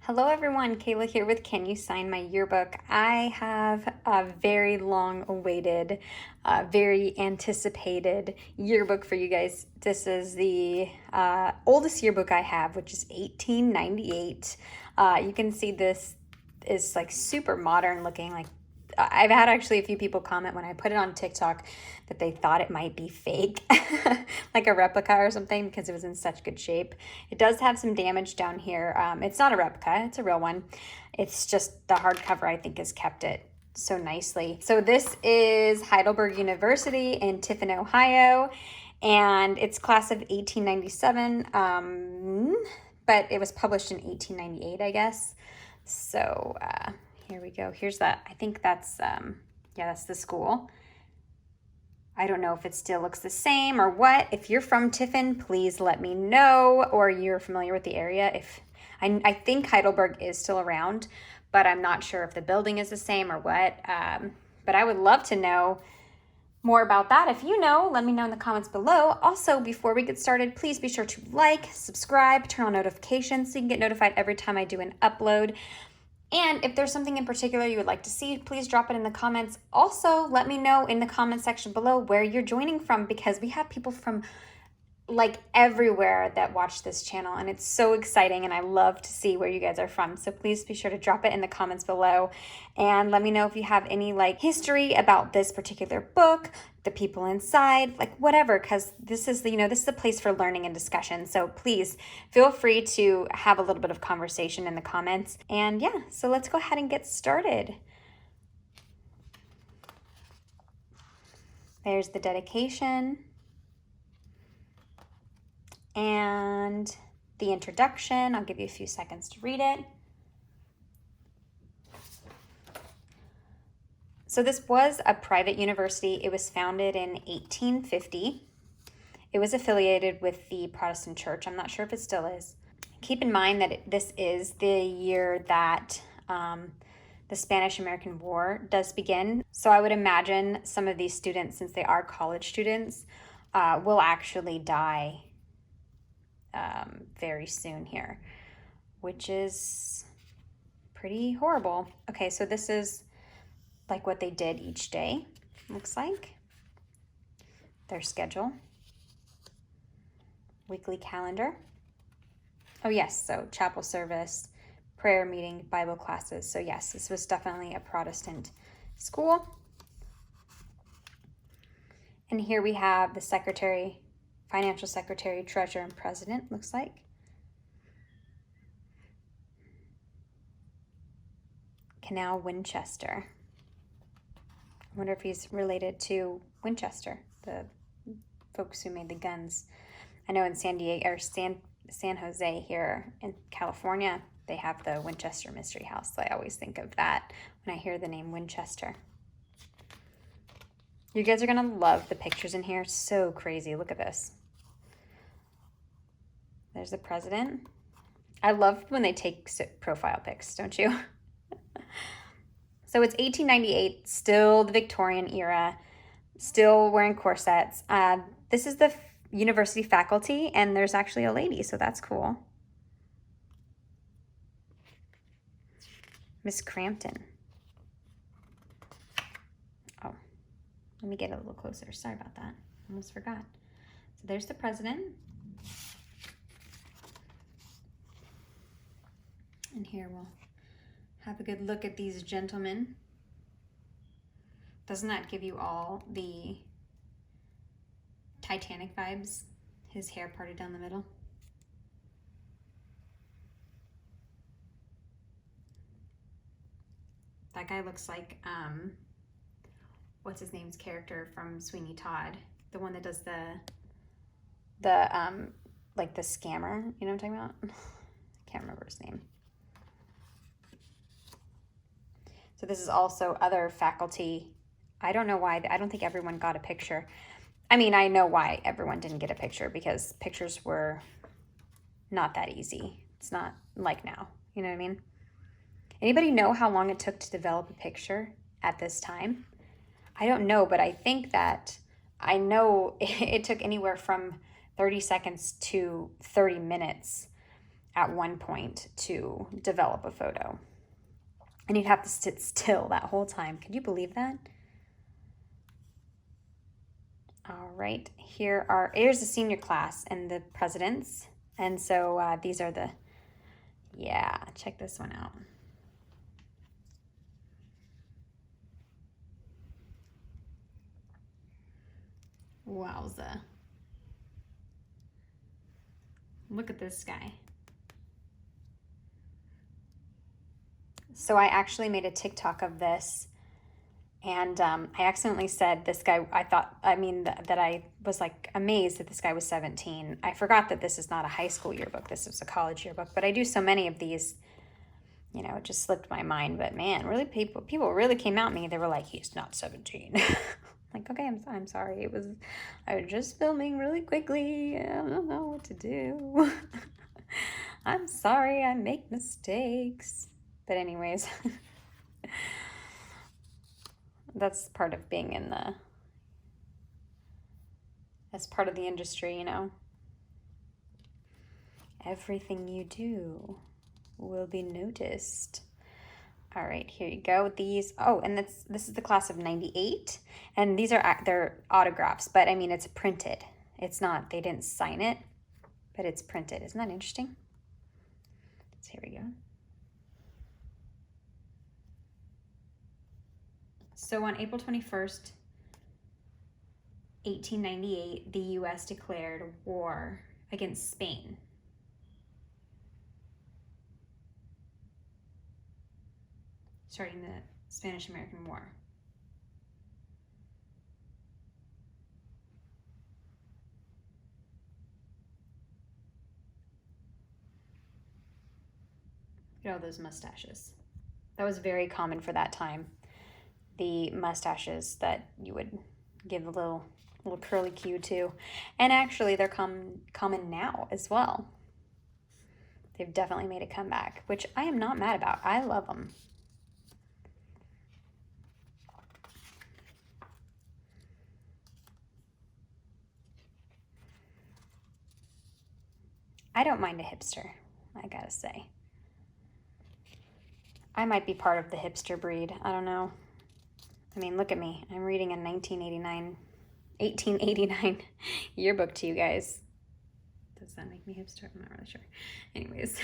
Hello everyone, Kayla here with Can You Sign My Yearbook? I have a very long-awaited, very anticipated yearbook for you guys. This is the oldest yearbook I have, which is 1898. You can see this is like super modern looking, like I've had actually a few people comment when I put it on TikTok that they thought it might be fake, like a replica or something, because it was in such good shape. It does have some damage down here. It's not a replica, it's a real one. It's just the hardcover, I think, has kept it so nicely. So this is Heidelberg University in Tiffin, Ohio, and it's class of 1897, but it was published in 1898, I guess. So, here we go. Here's that. I think that's, yeah, that's the school. I don't know if it still looks the same or what. If you're from Tiffin, please let me know, or you're familiar with the area. If I think Heidelberg is still around, but I'm not sure if the building is the same or what. But I would love to know more about that. If you know, let me know in the comments below. Also, before we get started, please be sure to like, subscribe, turn on notifications so you can get notified every time I do an upload. And if there's something in particular you would like to see, please drop it in the comments. Also, let me know in the comment section below where you're joining from, because we have people from like everywhere that watch this channel, and it's so exciting, and I love to see where you guys are from. So please be sure to drop it in the comments below, and let me know if you have any like history about this particular book, the people inside, like whatever, because this is the, this is a place for learning and discussion. So please feel free to have a little bit of conversation in the comments. And yeah, so let's go ahead and get started. There's the dedication and the introduction. I'll give you a few seconds to read it. So this was a private university. It was founded in 1850. It was affiliated with the Protestant Church. I'm not sure if it still is. Keep in mind that this is the year that the Spanish-American War does begin. So I would imagine some of these students, since they are college students, will actually die very soon here, which is pretty horrible. Okay, so this is like what they did each day, looks like. Their schedule. Weekly calendar. Oh yes, so chapel service, prayer meeting, Bible classes. So yes, this was definitely a Protestant school. And here we have the secretary, financial secretary, treasurer, and president, looks like. Canal Winchester. I wonder if he's related to Winchester, the folks who made the guns. I know in San Diego, or San Jose here in California, they have the Winchester Mystery House. So I always think of that when I hear the name Winchester. You guys are gonna love the pictures in here. It's so crazy. Look at this. There's the president. I love when they take profile pics, don't you? So it's 1898, still the Victorian era, still wearing corsets. This is the university faculty, and there's actually a lady, so that's cool. Miss Crampton. Oh, let me get a little closer. Sorry about that. Almost forgot. So there's the president. And here we'll have a good look at these gentlemen. Doesn't that give you all the Titanic vibes? His hair parted down the middle. That guy looks like, what's his name's character from Sweeney Todd? The one that does like the scammer, you know what I'm talking about? I can't remember his name. So this is also other faculty. I don't know why. I don't think everyone got a picture. I mean, I know why everyone didn't get a picture, because pictures were not that easy. It's not like now. You know what I mean? Anybody know how long it took to develop a picture at this time? I don't know, but I think that I know it took anywhere from 30 seconds to 30 minutes at one point to develop a photo. And you'd have to sit still that whole time. Could you believe that? All right, here's the senior class and the presidents. And so these are the, yeah, check this one out. Wowza. Look at this guy. So I actually made a TikTok of this, and I accidentally said this guy, that I was like amazed that this guy was 17. I forgot that this is not a high school yearbook, this is a college yearbook, but I do so many of these, you know, it just slipped my mind. But man, really people really came at me. They were like, he's not 17. Like, okay, I'm sorry. I was just filming really quickly. I don't know what to do. I'm sorry, I make mistakes. But anyways, that's part of being as part of the industry, you know. Everything you do will be noticed. All right, here you go. These, and this is the class of 98, and they're autographs, but I mean, it's printed. It's not, they didn't sign it, but it's printed. Isn't that interesting? So here we go. So on April 21st, 1898, the U.S. declared war against Spain. Starting the Spanish-American War. Look at all those mustaches. That was very common for that time. The mustaches that you would give a little curly cue to. And actually, they're common now as well. They've definitely made a comeback, which I am not mad about. I love them. I don't mind a hipster, I gotta say. I might be part of the hipster breed. I don't know. I mean, look at me. I'm reading a 1889 yearbook to you guys. Does that make me hipster? I'm not really sure. Anyways.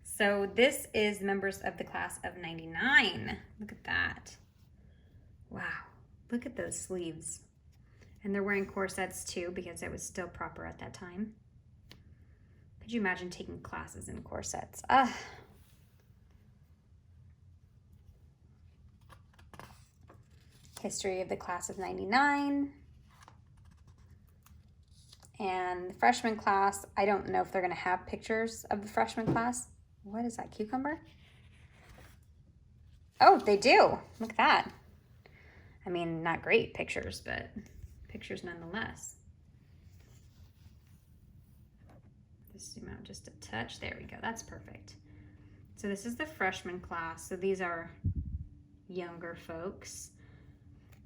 So this is members of the class of 99. Look at that. Wow. Look at those sleeves. And they're wearing corsets too, because it was still proper at that time. Could you imagine taking classes in corsets? History of the class of 99. And the freshman class, I don't know if they're going to have pictures of the freshman class. What is that, cucumber? Oh, they do. Look at that. I mean, not great pictures, but pictures nonetheless. Just zoom out just a touch. There we go. That's perfect. So this is the freshman class. So these are younger folks.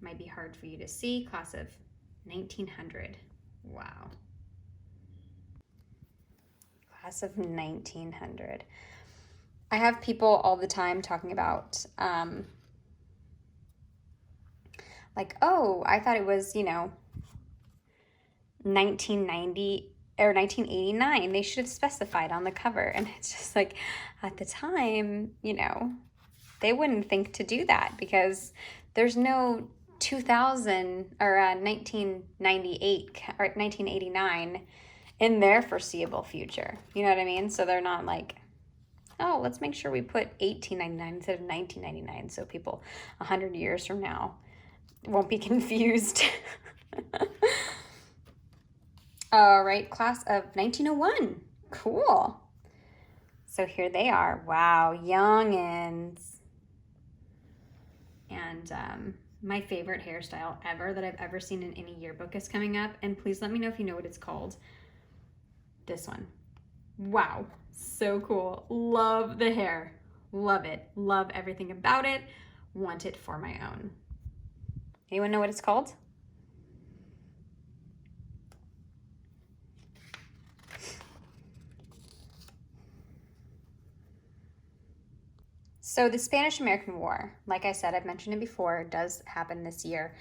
Might be hard for you to see. Class of 1900. Wow. Class of 1900. I have people all the time talking about, like, oh, I thought it was, 1990 or 1989. They should have specified on the cover. And it's just like, at the time, they wouldn't think to do that because there's no 2000 or 1998 or 1989 in their foreseeable future. You know what I mean? So they're not like, oh, let's make sure we put 1899 instead of 1999 so people 100 years from now won't be confused. All right, class of 1901. Cool. So here they are. Wow, youngins. And my favorite hairstyle ever that I've ever seen in any yearbook is coming up. And please let me know if you know what it's called. This one. Wow, so cool. Love the hair. Love it. Love everything about it. Want it for my own. Anyone know what it's called? So the Spanish-American War, like I said, I've mentioned it before, does happen this year.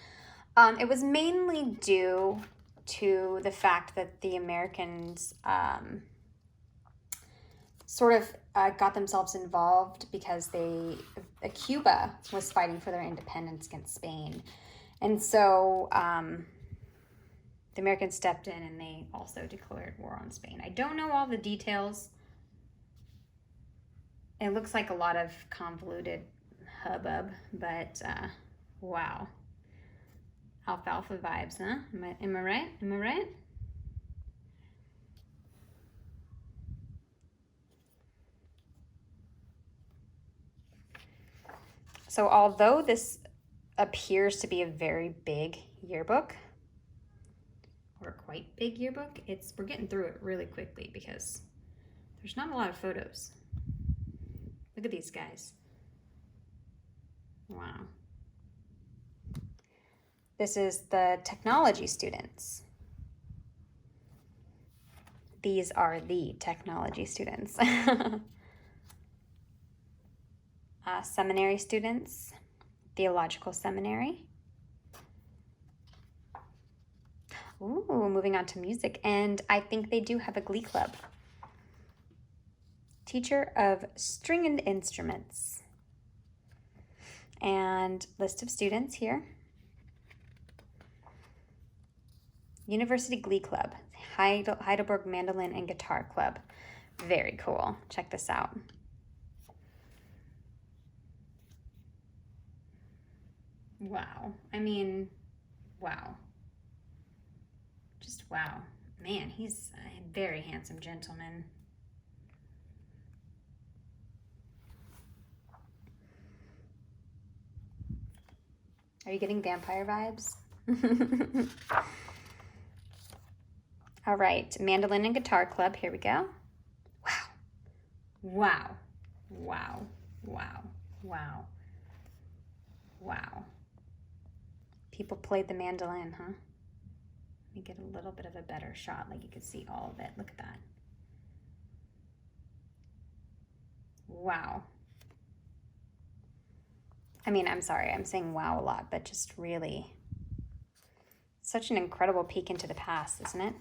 It was mainly due to the fact that the Americans sort of got themselves involved because Cuba was fighting for their independence against Spain. And so the Americans stepped in and they also declared war on Spain. I don't know all the details. It looks like a lot of convoluted hubbub, but wow. Alfalfa vibes, huh? Am I right? Am I right? So although this appears to be a very big yearbook, or a quite big yearbook, we're getting through it really quickly because there's not a lot of photos. Look at these guys. Wow. This is the technology students. These are the technology students. Seminary students, theological seminary. Ooh, moving on to music. And I think they do have a glee club. Teacher of stringed instruments. And list of students here. University Glee Club, Heidelberg Mandolin and Guitar Club. Very cool. Check this out. Wow. I mean, wow. Just wow. Man, he's a very handsome gentleman. Are you getting vampire vibes? All right, Mandolin and Guitar Club, here we go. Wow, wow, wow, wow, wow, wow. People played the mandolin, huh? Let me get a little bit of a better shot, like you can see all of it. Look at that. Wow. I mean, I'm sorry, I'm saying wow a lot, but just really such an incredible peek into the past, isn't it?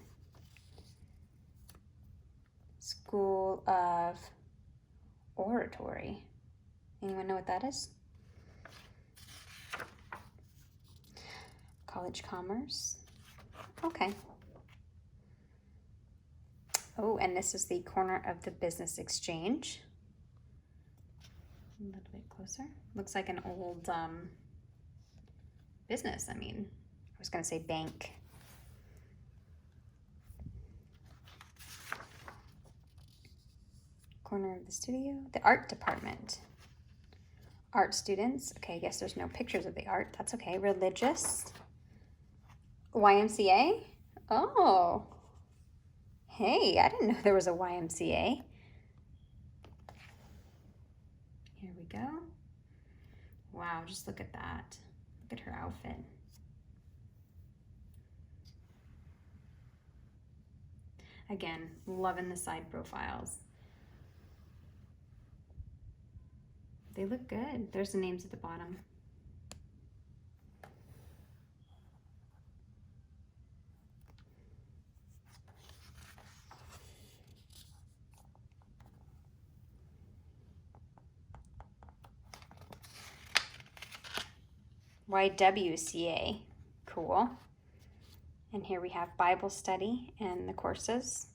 School of Oratory. Anyone know what that is? College Commerce. Okay. Oh, and this is the corner of the Business Exchange. A little bit closer. Looks like an old business. I mean, I was going to say bank. Corner of the studio. The art department. Art students. Okay, I guess there's no pictures of the art. That's okay. Religious. YMCA? Oh. Hey, I didn't know there was a YMCA. Here we go. Wow, just look at that. Look at her outfit. Again, loving the side profiles. They look good. There's the names at the bottom. YWCA, cool. And here we have Bible study and the courses.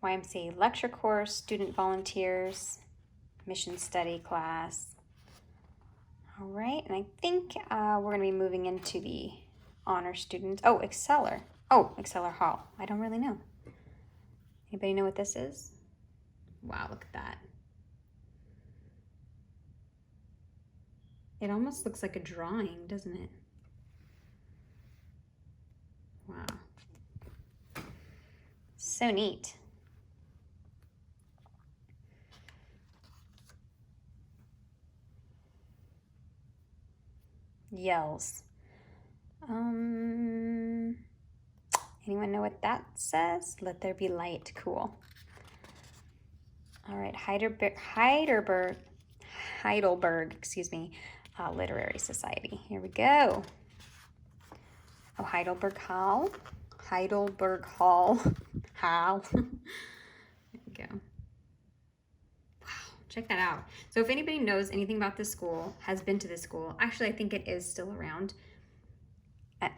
YMCA lecture course, student volunteers, mission study class. All right, and I think we're gonna be moving into the honor students. Oh, Exceller. Oh, Exceller Hall. I don't really know. Anybody know what this is? Wow, look at that. It almost looks like a drawing, doesn't it? Wow. So neat. Yells. Anyone know what that says? Let there be light. Cool. All right, Heidelberg, excuse me, Literary Society. Here we go. Oh, Heidelberg Hall. Hall. There we go. Wow, check that out. So if anybody knows anything about this school, has been to this school, actually I think it is still around.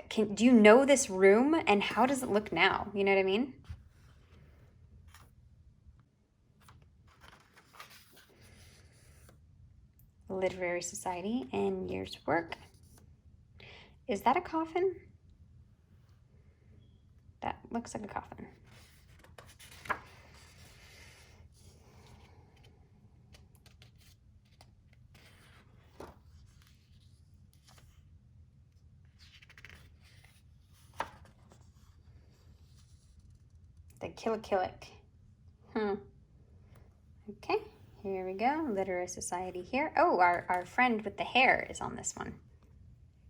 Do you know this room and how does it look now? You know what I mean? Literary Society and year's work. Is that a coffin? That looks like a coffin. The Killakilik. Okay, here we go. Literary Society here. Oh, our friend with the hair is on this one.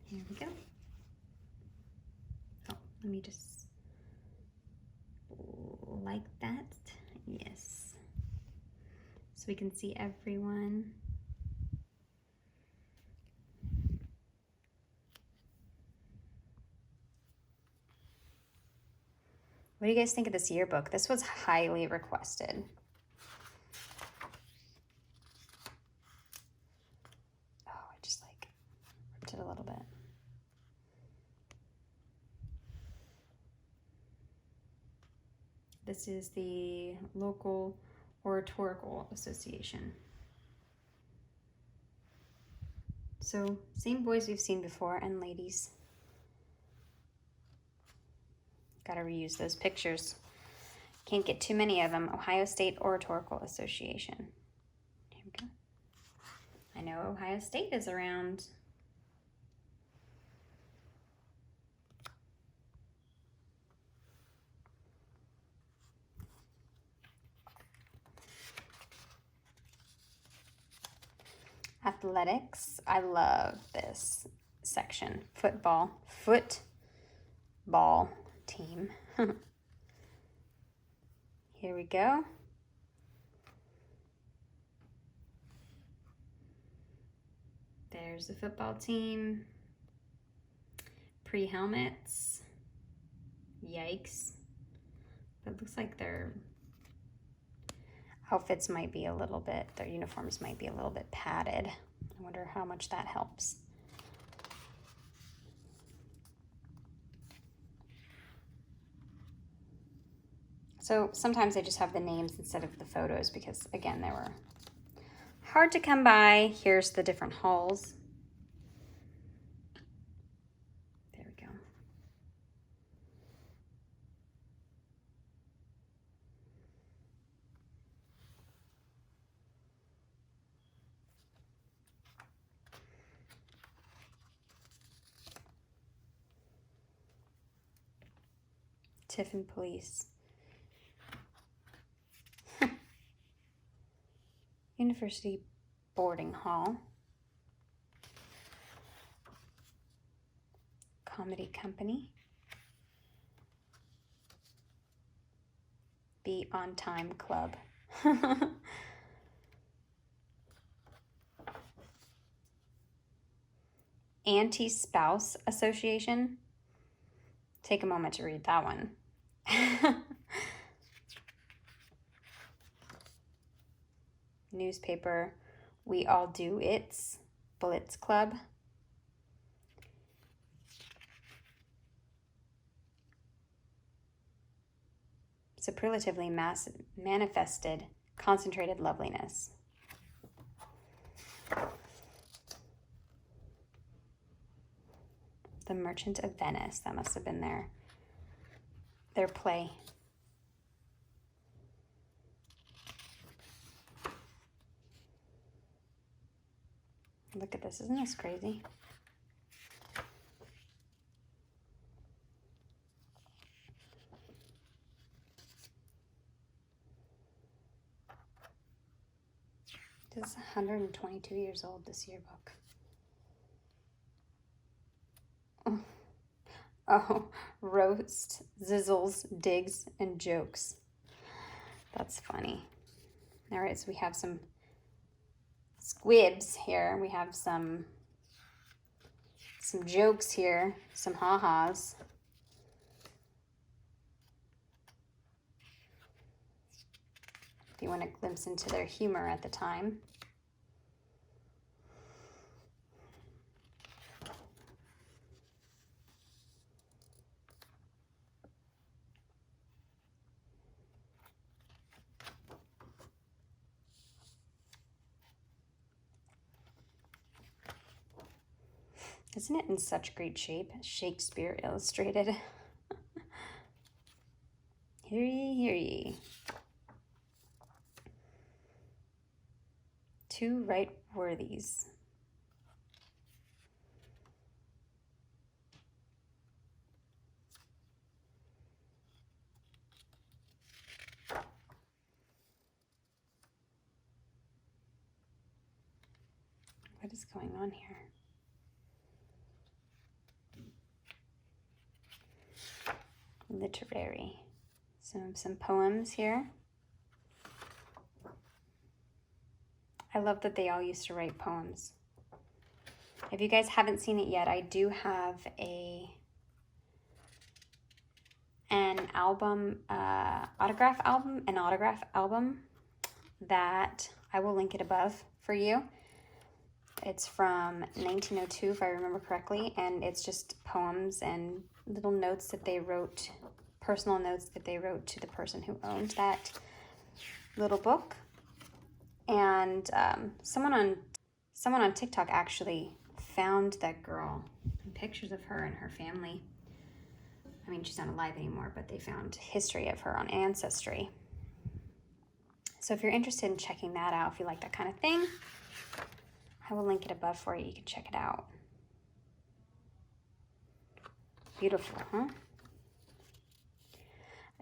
Here we go. Oh, let me just like that. Yes. So we can see everyone. What do you guys think of this yearbook? This was highly requested. Oh, I just like ripped it a little bit. This is the local Oratorical Association. So same boys we've seen before and ladies. Gotta reuse those pictures. Can't get too many of them. Ohio State Oratorical Association. Here we go. I know Ohio State is around. Athletics. I love this section. Football team. Here we go. There's the football team. Pre-helmets. Yikes. But it looks like their outfits might be a little bit, their uniforms might be a little bit padded. I wonder how much that helps. So sometimes I just have the names instead of the photos because, again, they were hard to come by. Here's the different halls. There we go. Tiffin Police. University Boarding Hall. Comedy Company. Be on Time Club. Anti-Spouse Association. Take a moment to read that one. Newspaper, We All Do It's, Blitz Club. Superlatively manifested, concentrated loveliness. The Merchant of Venice, that must have been their play. Look at this, isn't this crazy? This is 122 years old, this yearbook. Oh, roast, zizzles, digs, and jokes. That's funny. All right, so we have some squibs here. We have some jokes here, some ha-has. If you want a glimpse into their humor at the time. Isn't it in such great shape? Shakespeare illustrated. Hear ye, hear ye. Two right worthies. What is going on here? Literary. Some poems here. I love that they all used to write poems. If you guys haven't seen it yet, I do have an album, autograph album that I will link it above for you. It's from 1902, if I remember correctly, and it's just poems and little notes that they wrote, personal notes that they wrote to the person who owned that little book. And someone on TikTok actually found that girl and pictures of her and her family. I mean, she's not alive anymore, but they found history of her on Ancestry. So if you're interested in checking that out, if you like that kind of thing, I will link it above for you. You can check it out. Beautiful, huh?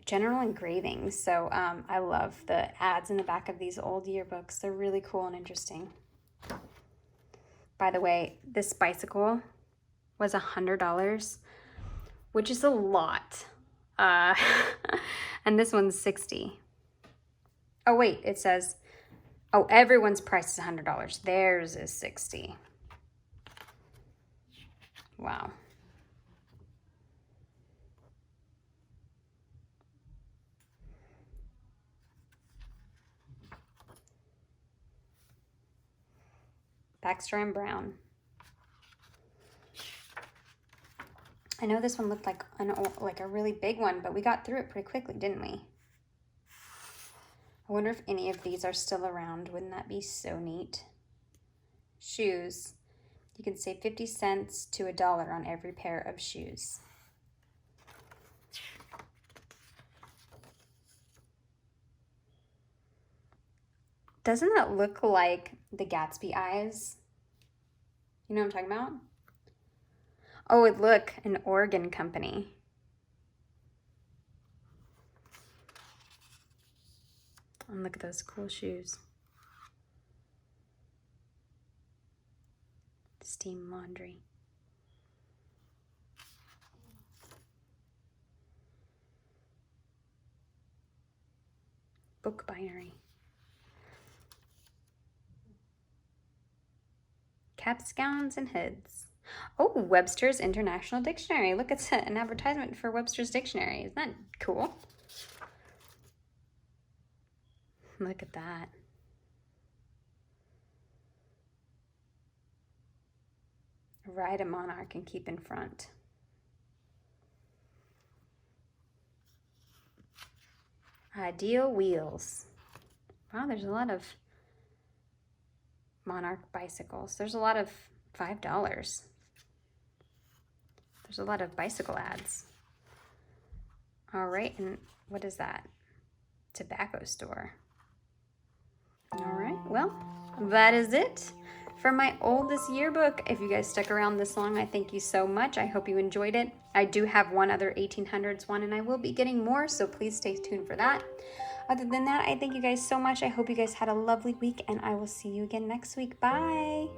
General engravings. So I love the ads in the back of these old yearbooks. They're really cool and interesting. By the way, this bicycle was $100, which is a lot. And this one's $60. Oh wait, it says, oh, everyone's price is $100. Theirs is $60. Wow. Baxter and Brown. I know this one looked like a really big one, but we got through it pretty quickly, didn't we? I wonder if any of these are still around. Wouldn't that be so neat? Shoes. You can save 50 cents to $1 on every pair of shoes. Doesn't that look like the Gatsby eyes? You know what I'm talking about? Oh, and look, an Oregon company. And look at those cool shoes. Steam laundry. Book binary. Caps, gowns, and hoods. Oh, Webster's International Dictionary. Look, it's an advertisement for Webster's Dictionary. Isn't that cool? Look at that. Ride a monarch and keep in front. Ideal wheels. Wow, there's a lot of monarch bicycles. There's a lot of $5. There's a lot of bicycle ads. All right, and what is that? Tobacco store. All right, well, that is it for my oldest yearbook. If you guys stuck around this long, I thank you so much. I hope you enjoyed it. I do have one other 1800s one, and I will be getting more, so please stay tuned for that. Other than that, I thank you guys so much. I hope you guys had a lovely week, and I will see you again next week. Bye.